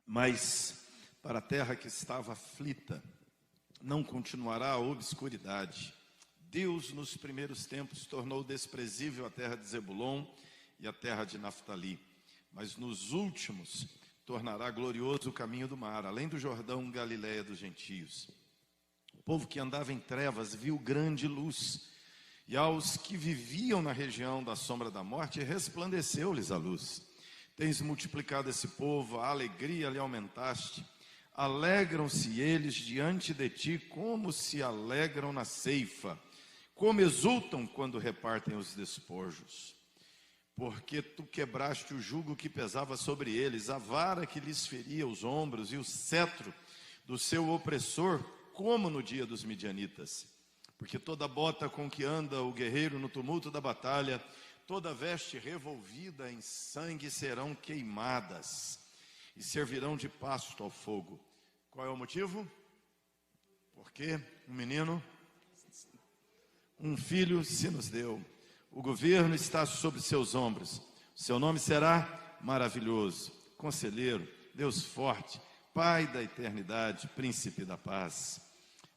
Mas para a terra que estava aflita, não continuará a obscuridade. Deus, nos primeiros tempos, tornou desprezível a terra de Zebulon e a terra de Naftali. Mas nos últimos, tornará glorioso o caminho do mar, além do Jordão, Galiléia dos gentios. O povo que andava em trevas viu grande luz, e aos que viviam na região da sombra da morte, resplandeceu-lhes a luz. Tens multiplicado esse povo, a alegria lhe aumentaste. Alegram-se eles diante de ti, como se alegram na ceifa, como exultam quando repartem os despojos. Porque tu quebraste o jugo que pesava sobre eles, a vara que lhes feria os ombros e o cetro do seu opressor, como no dia dos midianitas. Porque toda bota com que anda o guerreiro no tumulto da batalha, toda veste revolvida em sangue serão queimadas e servirão de pasto ao fogo. Qual é o motivo? Porque um filho se nos deu. O governo está sobre seus ombros. O seu nome será maravilhoso, conselheiro, Deus forte, Pai da eternidade, príncipe da paz.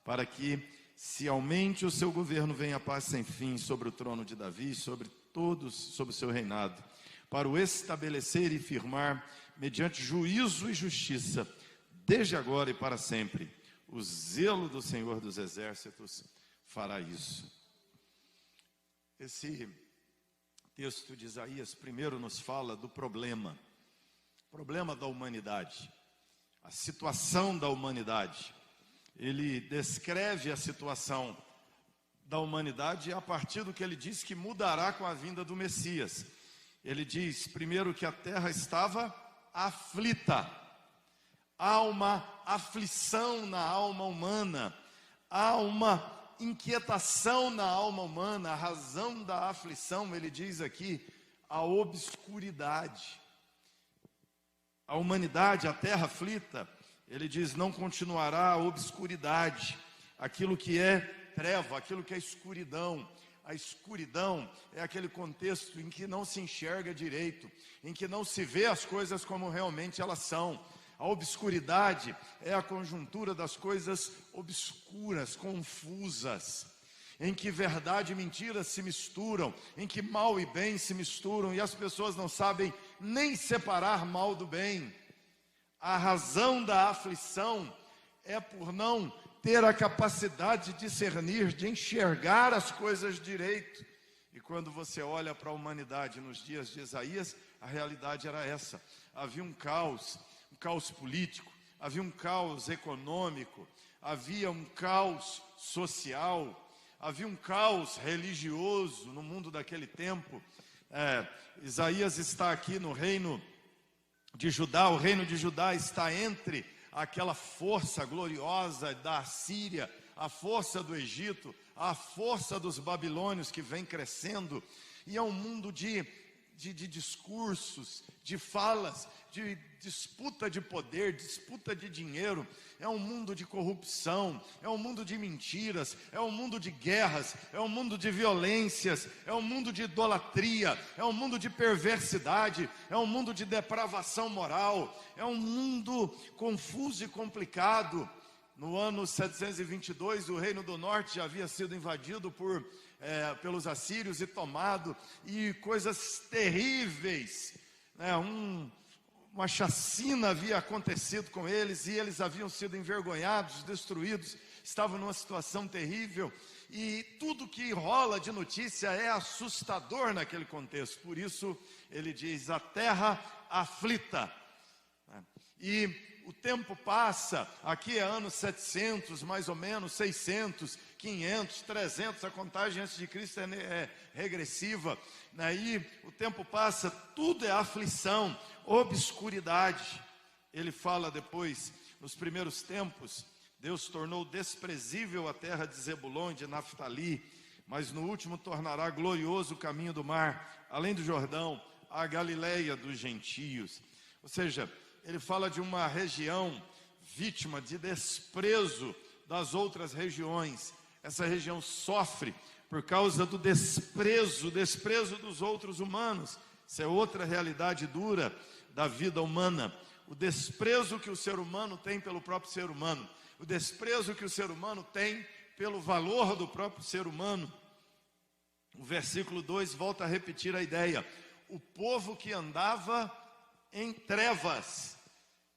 Para que se aumente o seu governo, venha a paz sem fim sobre o trono de Davi, sobre todos, sobre o seu reinado, para o estabelecer e firmar mediante juízo e justiça, desde agora e para sempre. O zelo do Senhor dos Exércitos fará isso. Esse texto de Isaías primeiro nos fala do problema da humanidade, a situação da humanidade. Ele descreve a situação da humanidade a partir do que ele diz que mudará com a vinda do Messias. Ele diz, primeiro, que a terra estava aflita. Há uma aflição na alma humana, há uma inquietação na alma humana. A razão da aflição, ele diz aqui, a obscuridade. A humanidade, a terra aflita, ele diz, não continuará a obscuridade, aquilo que é treva, aquilo que é escuridão. A escuridão é aquele contexto em que não se enxerga direito, em que não se vê as coisas como realmente elas são. A obscuridade é a conjuntura das coisas obscuras, confusas, em que verdade e mentira se misturam, em que mal e bem se misturam, e as pessoas não sabem nem separar mal do bem. A razão da aflição é por não ter a capacidade de discernir, de enxergar as coisas direito. E quando você olha para a humanidade nos dias de Isaías, a realidade era essa. Havia um caos político, havia um caos econômico, havia um caos social, havia um caos religioso no mundo daquele tempo. Isaías está aqui no reino de Judá. O reino de Judá está entre aquela força gloriosa da Assíria, a força do Egito, a força dos babilônios que vem crescendo, e é um mundo de discursos, de falas, de disputa de poder, disputa de dinheiro. É um mundo de corrupção, é um mundo de mentiras, é um mundo de guerras, é um mundo de violências, é um mundo de idolatria, é um mundo de perversidade, é um mundo de depravação moral, é um mundo confuso e complicado. No ano 722, o reino do norte já havia sido invadido pelos assírios e tomado, e coisas terríveis, uma chacina havia acontecido com eles, e eles haviam sido envergonhados, destruídos, estavam numa situação terrível, e tudo que rola de notícia é assustador naquele contexto. Por isso ele diz, a terra aflita. E o tempo passa, aqui é anos 700, mais ou menos, 600, 500, 300, a contagem antes de Cristo é regressiva. Aí o tempo passa, tudo é aflição, obscuridade. Ele fala depois, nos primeiros tempos, Deus tornou desprezível a terra de Zebulon e de Naftali, mas no último tornará glorioso o caminho do mar, além do Jordão, a Galiléia dos gentios. Ou seja, ele fala de uma região vítima de desprezo das outras regiões. Essa região sofre por causa do desprezo dos outros humanos. Isso é outra realidade dura da vida humana. o desprezo que o ser humano tem pelo próprio ser humano, o desprezo que o ser humano tem pelo valor do próprio ser humano. O versículo 2 volta a repetir a ideia. O povo que andava em trevas,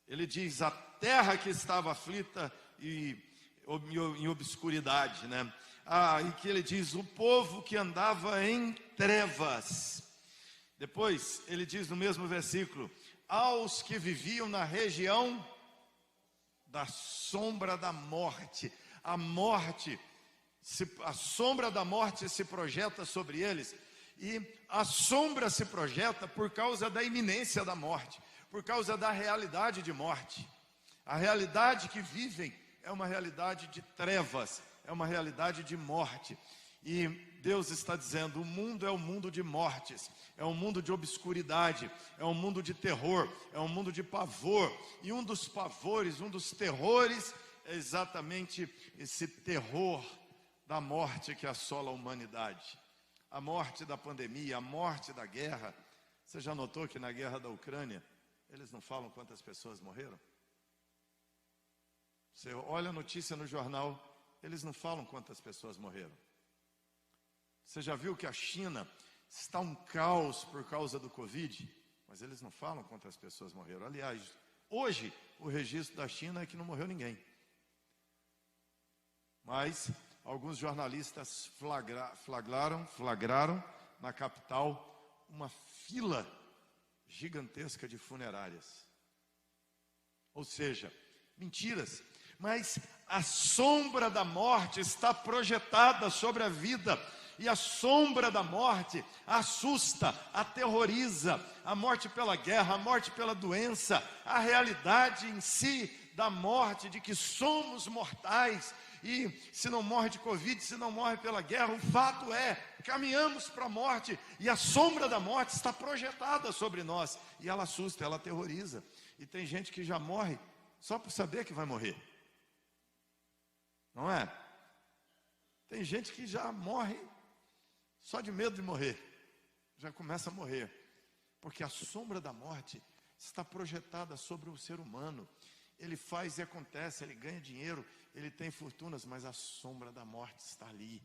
ele diz, a terra que estava aflita e em obscuridade, né? E que ele diz, o povo que andava em trevas. Depois, ele diz no mesmo versículo, aos que viviam na região da sombra da morte. A sombra da morte se projeta sobre eles, e a sombra se projeta por causa da iminência da morte, por causa da realidade de morte. A realidade que vivem é uma realidade de trevas, é uma realidade de morte. E Deus está dizendo, o mundo é um mundo de mortes, é um mundo de obscuridade, é um mundo de terror, é um mundo de pavor. E um dos pavores, um dos terrores, é exatamente esse terror da morte que assola a humanidade. A morte da pandemia, a morte da guerra. Você já notou que na guerra da Ucrânia, eles não falam quantas pessoas morreram? Você olha a notícia no jornal, eles não falam quantas pessoas morreram. Você já viu que a China está um caos por causa do Covid? Mas eles não falam quantas pessoas morreram. Aliás, hoje o registro da China é que não morreu ninguém. Mas alguns jornalistas flagraram na capital uma fila gigantesca de funerárias. Ou seja, mentiras. Mas a sombra da morte está projetada sobre a vida. E a sombra da morte assusta, aterroriza. A morte pela guerra, a morte pela doença, a realidade em si da morte, de que somos mortais. E se não morre de Covid, se não morre pela guerra, o fato é, caminhamos para a morte. E a sombra da morte está projetada sobre nós. E ela assusta, ela aterroriza. E tem gente que já morre só por saber que vai morrer. Não é? Tem gente que já morre só de medo de morrer. Já começa a morrer. Porque a sombra da morte está projetada sobre o ser humano. Ele faz e acontece, ele ganha dinheiro, ele tem fortunas, mas a sombra da morte está ali.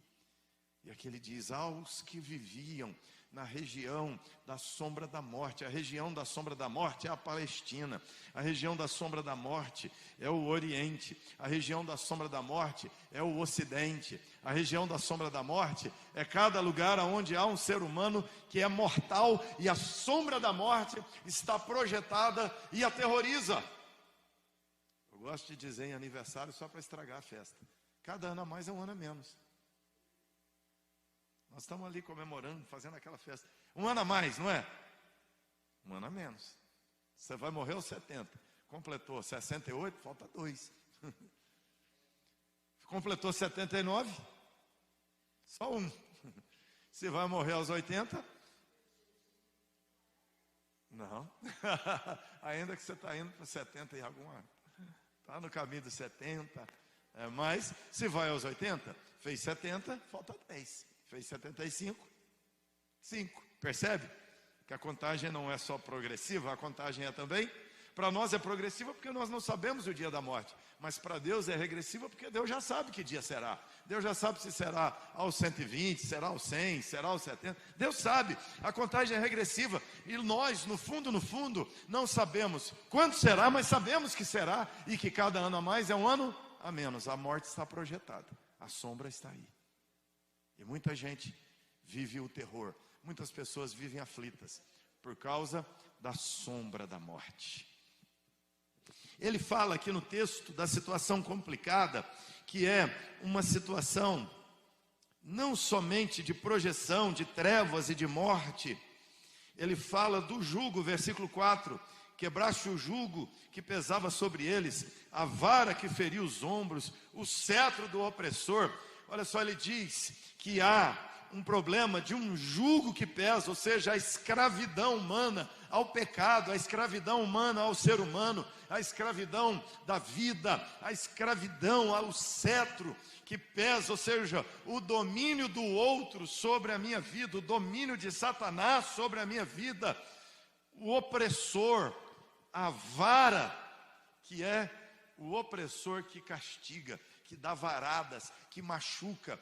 E aqui ele diz, aos que viviam na região da sombra da morte. A região da sombra da morte é a Palestina. A região da sombra da morte é o Oriente. A região da sombra da morte é o Ocidente. A região da sombra da morte é cada lugar onde há um ser humano que é mortal, e a sombra da morte está projetada e aterroriza. Eu gosto de dizer em aniversário só para estragar a festa. Cada ano a mais é um ano a menos. Nós estamos ali comemorando, fazendo aquela festa. Um ano a mais, não é? Um ano a menos. Você vai morrer aos 70. Completou 68, falta 2. Completou 79, só 1. Você vai morrer aos 80? Não. Ainda que você está indo para 70 em algum ano. Está no caminho dos 70. Mas se vai aos 80, fez 70, falta 10. Fez 75, 5. Percebe? Que a contagem não é só progressiva, a contagem é também. Para nós é progressiva porque nós não sabemos o dia da morte. Mas para Deus é regressiva porque Deus já sabe que dia será. Deus já sabe se será aos 120, será aos 100, será aos 70. Deus sabe, a contagem é regressiva. E nós, no fundo, não sabemos quando será, mas sabemos que será. E que cada ano a mais é um ano a menos. A morte está projetada, a sombra está aí. E muita gente vive o terror. Muitas pessoas vivem aflitas por causa da sombra da morte. Ele fala aqui no texto da situação complicada, que é uma situação não somente de projeção, de trevas e de morte. Ele fala do jugo, versículo 4, quebraste o jugo que pesava sobre eles, a vara que feria os ombros, o cetro do opressor. Olha só, ele diz que há um problema de um jugo que pesa, ou seja, a escravidão humana ao pecado, a escravidão humana ao ser humano, a escravidão da vida, a escravidão ao cetro que pesa, ou seja, o domínio do outro sobre a minha vida, o domínio de Satanás sobre a minha vida, o opressor, a vara, que é o opressor que castiga, que dá varadas, que machuca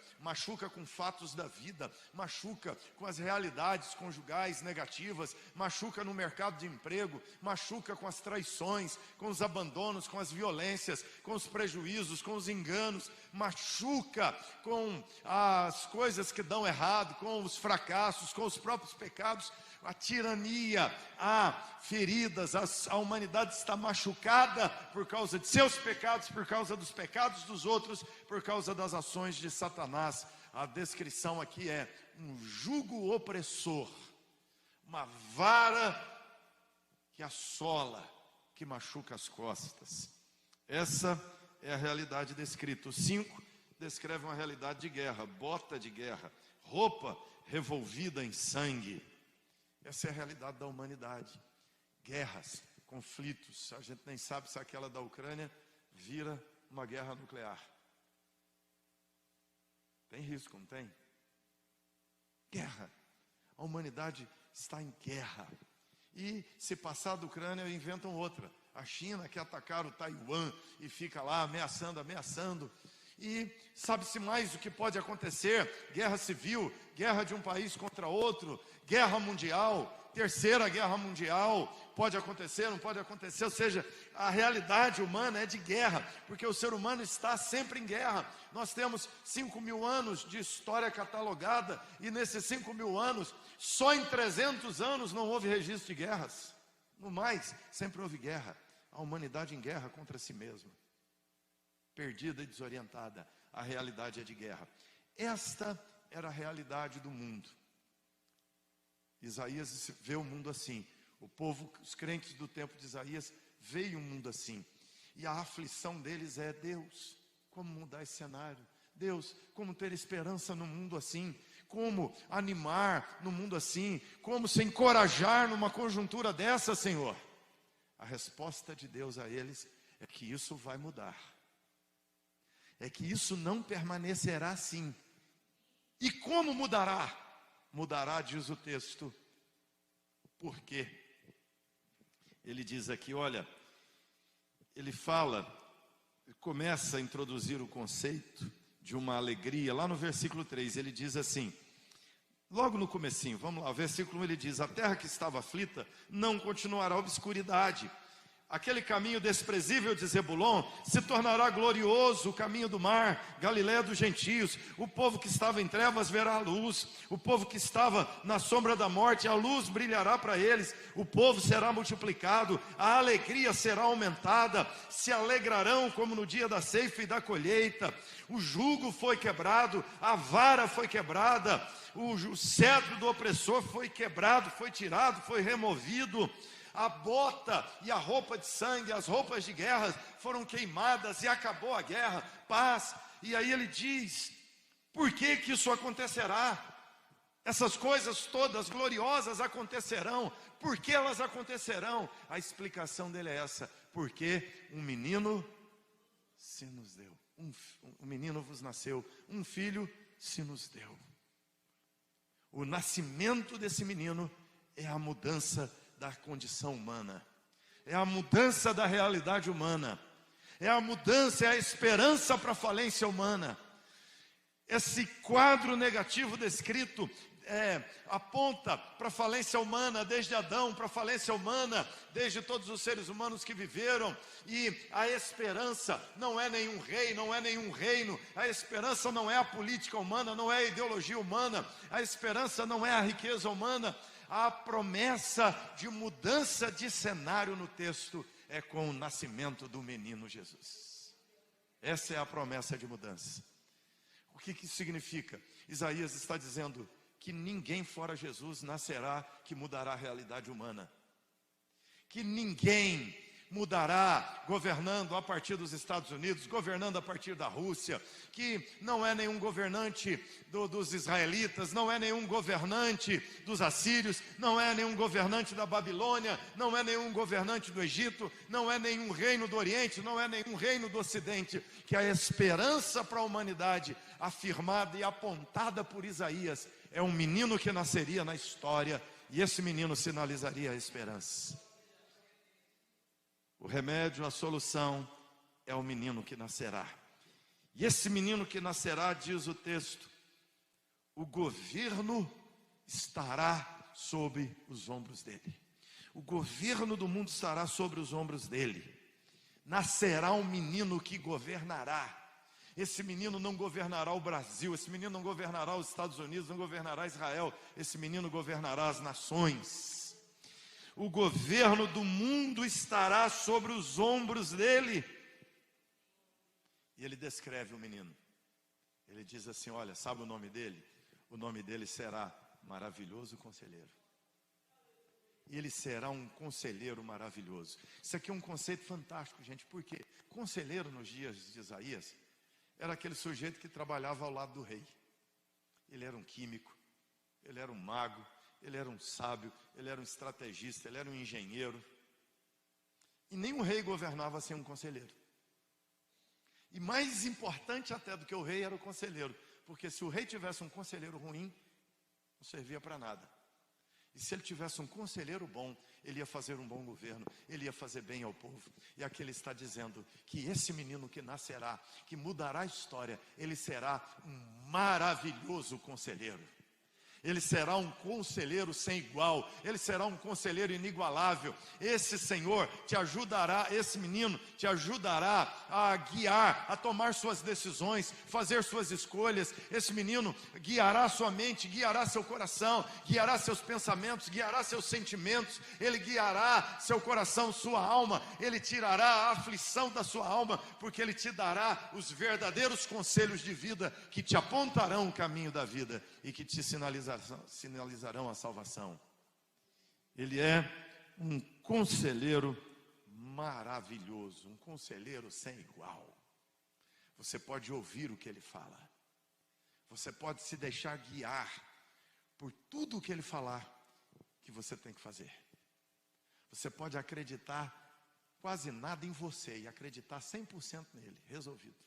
com fatos da vida, machuca com as realidades conjugais negativas, machuca no mercado de emprego, machuca com as traições, com os abandonos, com as violências, com os prejuízos, com os enganos, machuca com as coisas que dão errado, com os fracassos, com os próprios pecados, a tirania, há feridas, a humanidade está machucada por causa de seus pecados, por causa dos pecados dos outros, por causa das ações de Satanás. A descrição aqui é um jugo opressor, uma vara que assola, que machuca as costas. Essa é a realidade descrita. O 5 descreve uma realidade de guerra, bota de guerra, roupa revolvida em sangue. Essa é a realidade da humanidade. Guerras, conflitos. A gente nem sabe se aquela da Ucrânia vira uma guerra nuclear. Tem risco, não tem? Guerra. A humanidade está em guerra. E se passar da Ucrânia, inventam outra. A China quer atacar o Taiwan e fica lá ameaçando. E sabe-se mais o que pode acontecer: guerra civil, guerra de um país contra outro, guerra mundial, terceira guerra mundial, pode acontecer, não pode acontecer. Ou seja, a realidade humana é de guerra, porque o ser humano está sempre em guerra. Nós temos 5.000 anos de história catalogada, e nesses 5.000 anos, só em 300 anos não houve registro de guerras. No mais, sempre houve guerra. A humanidade em guerra contra si mesma, perdida e desorientada. A realidade é de guerra. Esta era a realidade do mundo. Isaías vê o mundo assim. O povo, os crentes do tempo de Isaías, veem o mundo assim. E a aflição deles é: Deus, como mudar esse cenário? Deus, como ter esperança no mundo assim? Como animar no mundo assim? Como se encorajar numa conjuntura dessa, Senhor? A resposta de Deus a eles é que isso vai mudar. É que isso não permanecerá assim. E como mudará? Mudará, diz o texto. Por quê? Ele diz aqui, olha, ele fala, começa a introduzir o conceito de uma alegria. Lá no versículo 3, ele diz assim, logo no comecinho, vamos lá, o versículo 1 ele diz: a terra que estava aflita não continuará obscuridade. Aquele caminho desprezível de Zebulon se tornará glorioso, o caminho do mar, Galiléia dos gentios. O povo que estava em trevas verá a luz. O povo que estava na sombra da morte, a luz brilhará para eles. O povo será multiplicado, a alegria será aumentada. Se alegrarão como no dia da ceifa e da colheita. O jugo foi quebrado, a vara foi quebrada, o cetro do opressor foi quebrado, foi tirado, foi removido. A bota e a roupa de sangue, as roupas de guerra foram queimadas e acabou a guerra, paz. E aí ele diz: por que que isso acontecerá? Essas coisas todas gloriosas acontecerão. Por que elas acontecerão? A explicação dele é essa: porque um menino se nos deu, um menino vos nasceu, um filho se nos deu. O nascimento desse menino é a mudança da condição humana, é a mudança da realidade humana, é a mudança, é a esperança para a falência humana. Esse quadro negativo descrito aponta para a falência humana desde Adão, para a falência humana desde todos os seres humanos que viveram. E a esperança não é nenhum rei, não é nenhum reino. A esperança não é a política humana, não é a ideologia humana. A esperança não é a riqueza humana. A promessa de mudança de cenário no texto é com o nascimento do menino Jesus. Essa é a promessa de mudança. O que isso significa? Isaías está dizendo que ninguém fora Jesus nascerá que mudará a realidade humana. Que ninguém mudará governando a partir dos Estados Unidos, governando a partir da Rússia, que não é nenhum governante dos israelitas, não é nenhum governante dos assírios, não é nenhum governante da Babilônia, não é nenhum governante do Egito, não é nenhum reino do Oriente, não é nenhum reino do Ocidente. Que a esperança para a humanidade, afirmada e apontada por Isaías, é um menino que nasceria na história, e esse menino sinalizaria a esperança. O remédio, a solução é o menino que nascerá. E esse menino que nascerá, diz o texto, o governo estará sobre os ombros dele. O governo do mundo estará sobre os ombros dele. Nascerá um menino que governará. Esse menino não governará o Brasil, esse menino não governará os Estados Unidos, não governará Israel, esse menino governará as nações. O governo do mundo estará sobre os ombros dele. E ele descreve o menino. Ele diz assim, olha, sabe o nome dele? O nome dele será Maravilhoso Conselheiro. E ele será um conselheiro maravilhoso. Isso aqui é um conceito fantástico, gente. Por quê? Conselheiro nos dias de Isaías era aquele sujeito que trabalhava ao lado do rei. Ele era um químico, ele era um mago, ele era um sábio, ele era um estrategista, ele era um engenheiro. E nenhum rei governava sem um conselheiro. E mais importante até do que o rei era o conselheiro. Porque se o rei tivesse um conselheiro ruim, não servia para nada. E se ele tivesse um conselheiro bom, ele ia fazer um bom governo, ele ia fazer bem ao povo. E aqui ele está dizendo que esse menino que nascerá, que mudará a história, ele será um maravilhoso conselheiro. Ele será um conselheiro sem igual, ele será um conselheiro inigualável. Esse Senhor te ajudará, esse menino te ajudará a guiar, a tomar suas decisões, fazer suas escolhas. Esse menino guiará sua mente, guiará seu coração, guiará seus pensamentos, guiará seus sentimentos. Ele guiará seu coração, sua alma. Ele tirará a aflição da sua alma, porque ele te dará os verdadeiros conselhos de vida que te apontarão o caminho da vida e que te sinalizarão a salvação. Ele é um conselheiro maravilhoso, um conselheiro sem igual. Você pode ouvir o que ele fala, você pode se deixar guiar por tudo o que ele falar que você tem que fazer. Você pode acreditar quase nada em você e acreditar 100% nele, resolvido,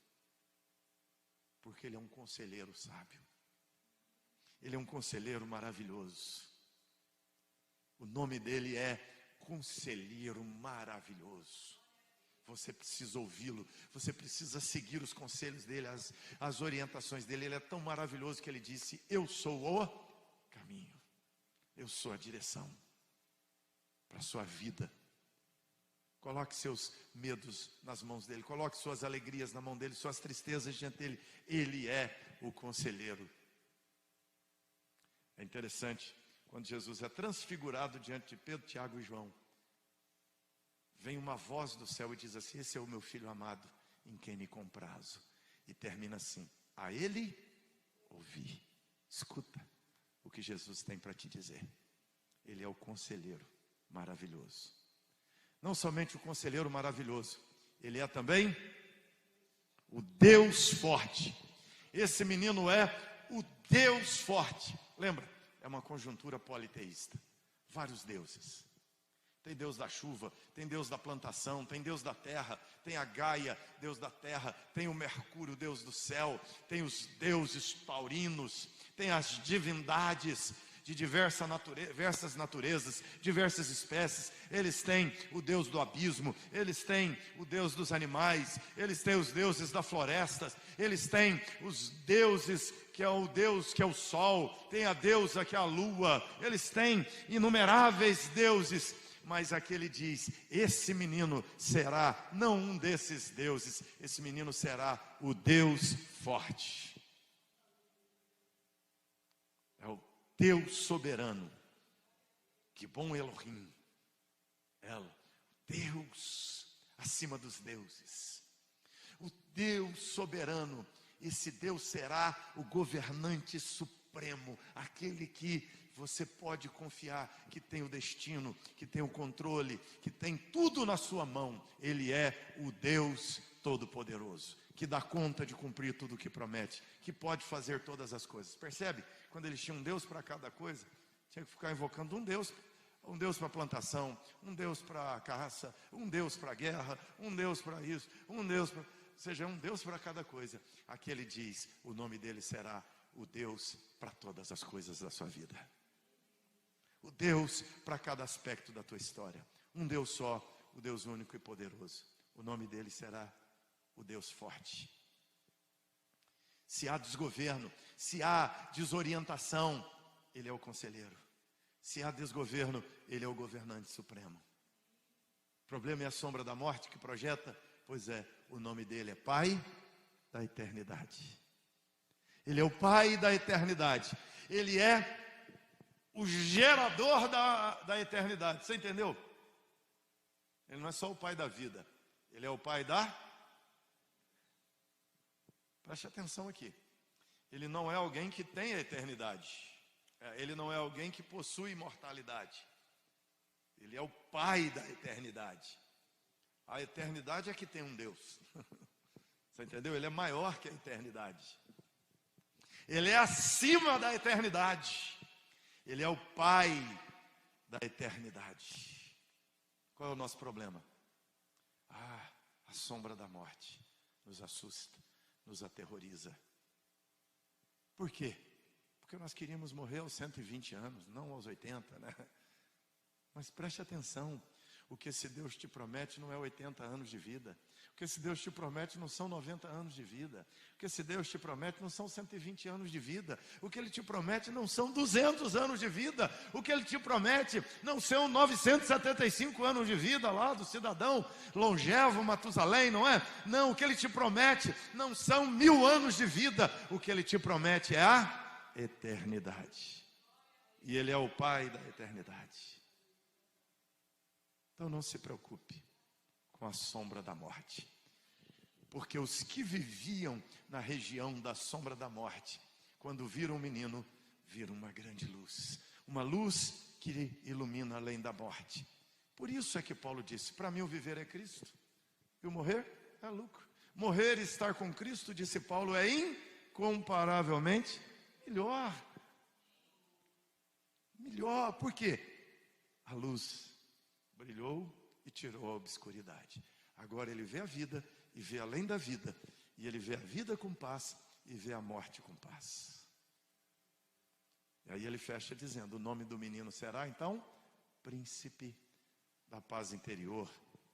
porque ele é um conselheiro sábio. Ele é um conselheiro maravilhoso. O nome dele é Conselheiro Maravilhoso. Você precisa ouvi-lo, você precisa seguir os conselhos dele, as orientações dele. Ele é tão maravilhoso que ele disse, eu sou o caminho, eu sou a direção para a sua vida. Coloque seus medos nas mãos dele, coloque suas alegrias na mão dele, suas tristezas diante dele. Ele é o conselheiro. É interessante, quando Jesus é transfigurado diante de Pedro, Tiago e João, vem uma voz do céu e diz assim, esse é o meu filho amado, em quem me comprazo. E termina assim, a ele ouvi. Escuta o que Jesus tem para te dizer. Ele é o conselheiro maravilhoso. Não somente o conselheiro maravilhoso, ele é também o Deus forte. Esse menino é o Deus forte. Lembra? É uma conjuntura politeísta. Vários deuses. Tem Deus da chuva, tem Deus da plantação, tem Deus da terra, tem a Gaia, Deus da terra, tem o Mercúrio, Deus do céu, tem os deuses taurinos, tem as divindades de diversas naturezas, diversas espécies. Eles têm o Deus do abismo, eles têm o Deus dos animais, eles têm os deuses da floresta, eles têm os deuses que é o Deus que é o sol, tem a deusa que é a lua, eles têm inumeráveis deuses. Mas aqui ele diz, esse menino será não um desses deuses, esse menino será o Deus forte. É o Deus soberano. Que bom Elohim. Deus acima dos deuses. O Deus soberano. Esse Deus será o governante supremo, aquele que você pode confiar, que tem o destino, que tem o controle, que tem tudo na sua mão. Ele é o Deus Todo-Poderoso, que dá conta de cumprir tudo o que promete, que pode fazer todas as coisas. Percebe? Quando eles tinham um Deus para cada coisa, tinha que ficar invocando um Deus para a plantação, um Deus para a caça, um Deus para a guerra, um Deus para isso, um Deus para... Ou seja, um Deus para cada coisa. Aqui ele diz, o nome dele será o Deus para todas as coisas da sua vida. O Deus para cada aspecto da tua história. Um Deus só, o Deus único e poderoso. O nome dele será o Deus forte. Se há desgoverno, se há desorientação, ele é o conselheiro. Se há desgoverno, ele é o governante supremo. O problema é a sombra da morte que projeta? Pois é, o nome dele é Pai da eternidade. Ele é o Pai da eternidade. Ele é o gerador da eternidade. Você entendeu? Ele não é só o Pai da vida. Ele é o Pai da... Preste atenção aqui. Ele não é alguém que tem a eternidade. Ele não é alguém que possui imortalidade. Ele é o Pai da eternidade. A eternidade é que tem um Deus. Você entendeu? Ele é maior que a eternidade. Ele é acima da eternidade. Ele é o Pai da eternidade. Qual é o nosso problema? A sombra da morte nos assusta, nos aterroriza. Por quê? Porque nós queríamos morrer aos 120 anos, não aos 80, né? Mas preste atenção, o que esse Deus te promete não é 80 anos de vida. O que esse Deus te promete não são 90 anos de vida. O que esse Deus te promete não são 120 anos de vida. O que Ele te promete não são 200 anos de vida. O que Ele te promete não são 975 anos de vida lá do cidadão longevo Matusalém, não é? Não, o que Ele te promete não são 1000 anos de vida. O que Ele te promete é a eternidade. E Ele é o Pai da eternidade. Então não se preocupe com a sombra da morte, porque os que viviam na região da sombra da morte, quando viram o menino, viram uma grande luz, uma luz que ilumina além da morte. Por isso é que Paulo disse: para mim o viver é Cristo, e o morrer é lucro. Morrer e estar com Cristo, disse Paulo, é incomparavelmente melhor. Melhor, por quê? A luz brilhou e tirou a obscuridade. Agora ele vê a vida e vê além da vida. E ele vê a vida com paz e vê a morte com paz. E aí ele fecha dizendo: o nome do menino será então Príncipe da paz interior,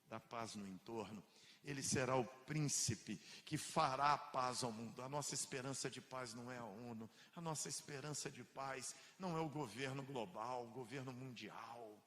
da paz no entorno. Ele será o príncipe que fará paz ao mundo. A nossa esperança de paz não é a ONU. A nossa esperança de paz não é o governo global, o governo mundial,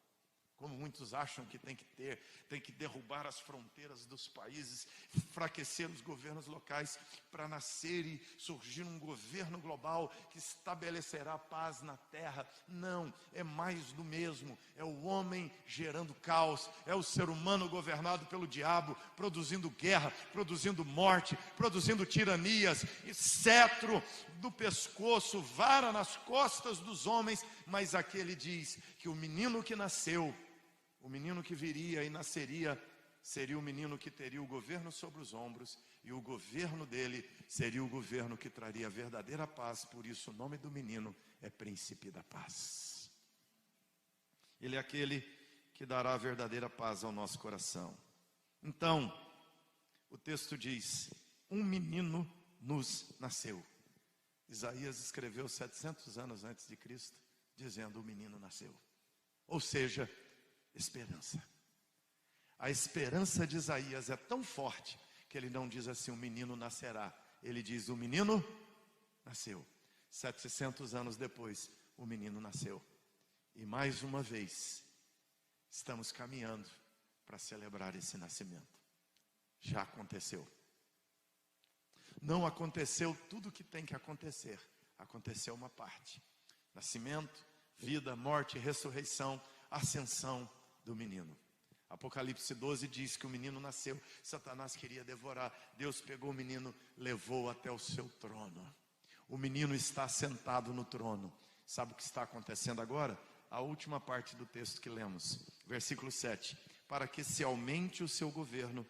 como muitos acham que tem que ter. Tem que derrubar as fronteiras dos países, enfraquecer os governos locais, para nascer e surgir um governo global que estabelecerá paz na terra. Não, é mais do mesmo. É o homem gerando caos, é o ser humano governado pelo diabo, produzindo guerra, produzindo morte, produzindo tiranias, e cetro do pescoço, vara nas costas dos homens. Mas aquele diz que o menino que nasceu, o menino que viria e nasceria, seria o menino que teria o governo sobre os ombros, e o governo dele seria o governo que traria a verdadeira paz. Por isso o nome do menino é Príncipe da Paz. Ele é aquele que dará a verdadeira paz ao nosso coração. Então, o texto diz: um menino nos nasceu. Isaías escreveu 700 anos antes de Cristo, dizendo: o menino nasceu. Ou seja, esperança. A esperança de Isaías é tão forte que ele não diz assim: o menino nascerá. Ele diz: o menino nasceu. 700 anos depois, o menino nasceu. E mais uma vez, estamos caminhando para celebrar esse nascimento. Já aconteceu. Não aconteceu tudo o que tem que acontecer. Aconteceu uma parte: nascimento, vida, morte, ressurreição, ascensão do menino. Apocalipse 12 diz que o menino nasceu. Satanás queria devorar. Deus pegou o menino, levou até o seu trono. O menino está sentado no trono. Sabe o que está acontecendo agora? A última parte do texto que lemos, versículo 7: para que se aumente o seu governo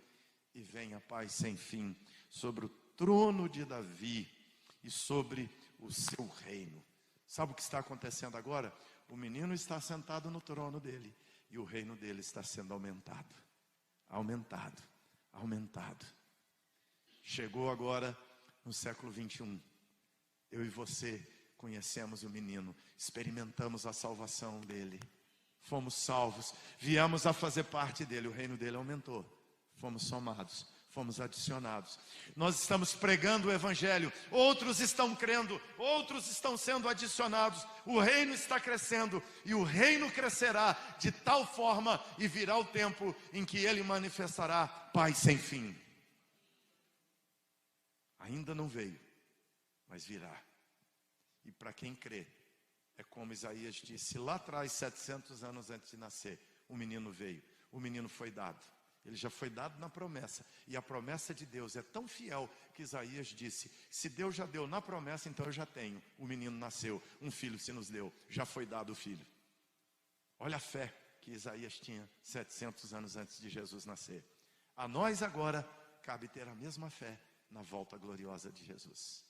e venha a paz sem fim sobre o trono de Davi e sobre o seu reino. Sabe o que está acontecendo agora? O menino está sentado no trono dele e o reino dele está sendo aumentado. Aumentado, aumentado. Chegou agora no século 21. Eu e você conhecemos o menino, experimentamos a salvação dele. fomos salvos, viemos a fazer parte dele, o reino dele aumentou, fomos somados, fomos adicionados. Nós estamos pregando o evangelho, outros estão crendo, outros estão sendo adicionados, o reino está crescendo e o reino crescerá de tal forma e virá o tempo em que ele manifestará paz sem fim. Ainda não veio, mas virá. E para quem crê, é como Isaías disse lá atrás, 700 anos antes de nascer, o menino veio, o menino foi dado. Ele já foi dado na promessa. E a promessa de Deus é tão fiel que Isaías disse: se Deus já deu na promessa, então eu já tenho. O menino nasceu, um filho se nos deu, já foi dado o filho. Olha a fé que Isaías tinha 700 anos antes de Jesus nascer. A nós agora cabe ter a mesma fé na volta gloriosa de Jesus.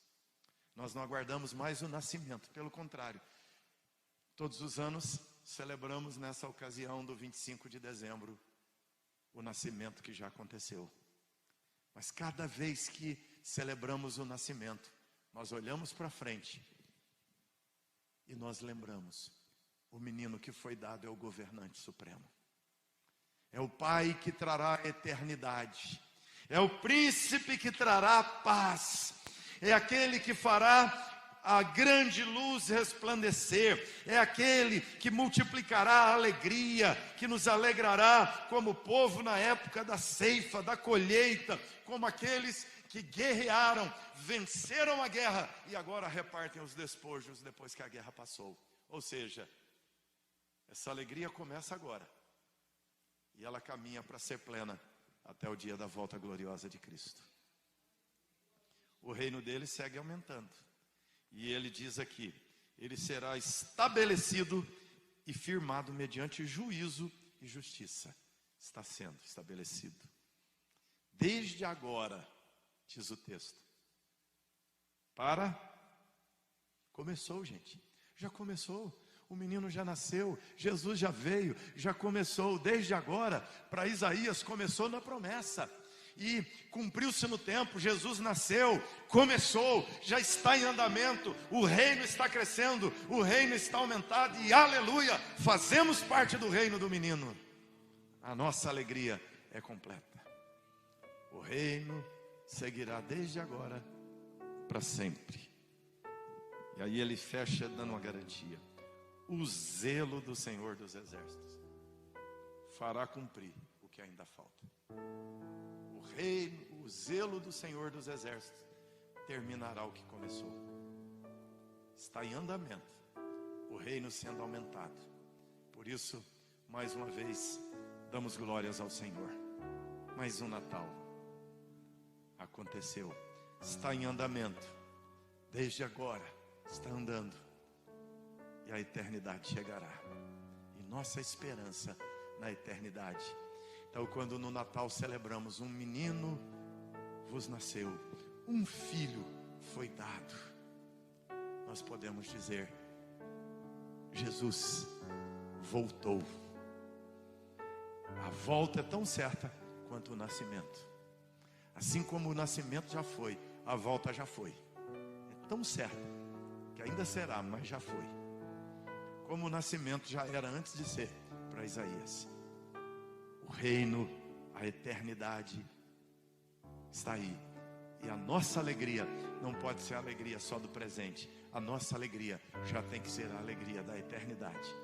Nós não aguardamos mais o nascimento, pelo contrário. Todos os anos celebramos nessa ocasião do 25 de dezembro o nascimento que já aconteceu. Mas cada vez que celebramos o nascimento, nós olhamos para frente e nós lembramos: o menino que foi dado é o governante supremo. É o Pai que trará a eternidade. É o príncipe que trará paz. É aquele que fará a grande luz resplandecer, é aquele que multiplicará a alegria, que nos alegrará como povo na época da ceifa, da colheita, como aqueles que guerrearam, venceram a guerra e agora repartem os despojos depois que a guerra passou. Ou seja, essa alegria começa agora e ela caminha para ser plena até o dia da volta gloriosa de Cristo. O reino dele segue aumentando. E ele diz aqui: ele será estabelecido e firmado mediante juízo e justiça. Está sendo estabelecido. Desde agora, diz o texto. Começou, gente. Já começou. O menino já nasceu. Jesus já veio. Já começou. Desde agora, para Isaías, começou na promessa. E cumpriu-se no tempo, Jesus nasceu, começou, já está em andamento, o reino está crescendo, o reino está aumentado e aleluia, fazemos parte do reino do menino. A nossa alegria é completa. O reino seguirá desde agora para sempre. E aí ele fecha dando uma garantia: o zelo do Senhor dos Exércitos fará cumprir o que ainda falta. O zelo do Senhor dos Exércitos terminará o que começou. Está em andamento, o reino sendo aumentado. Por isso, mais uma vez, damos glórias ao Senhor. Mais um Natal aconteceu, está em andamento. Desde agora, está andando. E a eternidade chegará. E nossa esperança na eternidade. Então, quando no Natal celebramos: um menino vos nasceu, um filho foi dado, nós podemos dizer: Jesus voltou. A volta é tão certa quanto o nascimento. Assim como o nascimento já foi, a volta já foi. É tão certa que ainda será, mas já foi. Como o nascimento já era antes de ser para Isaías. O reino, a eternidade está aí. E a nossa alegria não pode ser a alegria só do presente. A nossa alegria já tem que ser a alegria da eternidade.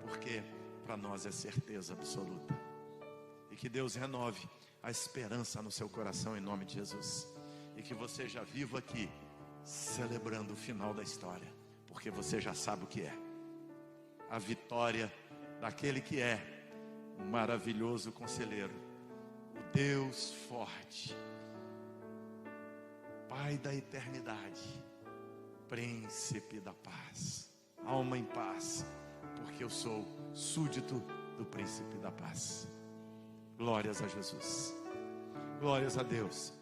Porque para nós é certeza absoluta. E que Deus renove a esperança no seu coração em nome de Jesus. E que você já viva aqui celebrando o final da história. Porque você já sabe o que é. A vitória daquele que é o maravilhoso conselheiro, o Deus forte, Pai da eternidade, príncipe da paz, alma em paz, porque eu sou súdito do príncipe da paz. Glórias a Jesus, glórias a Deus.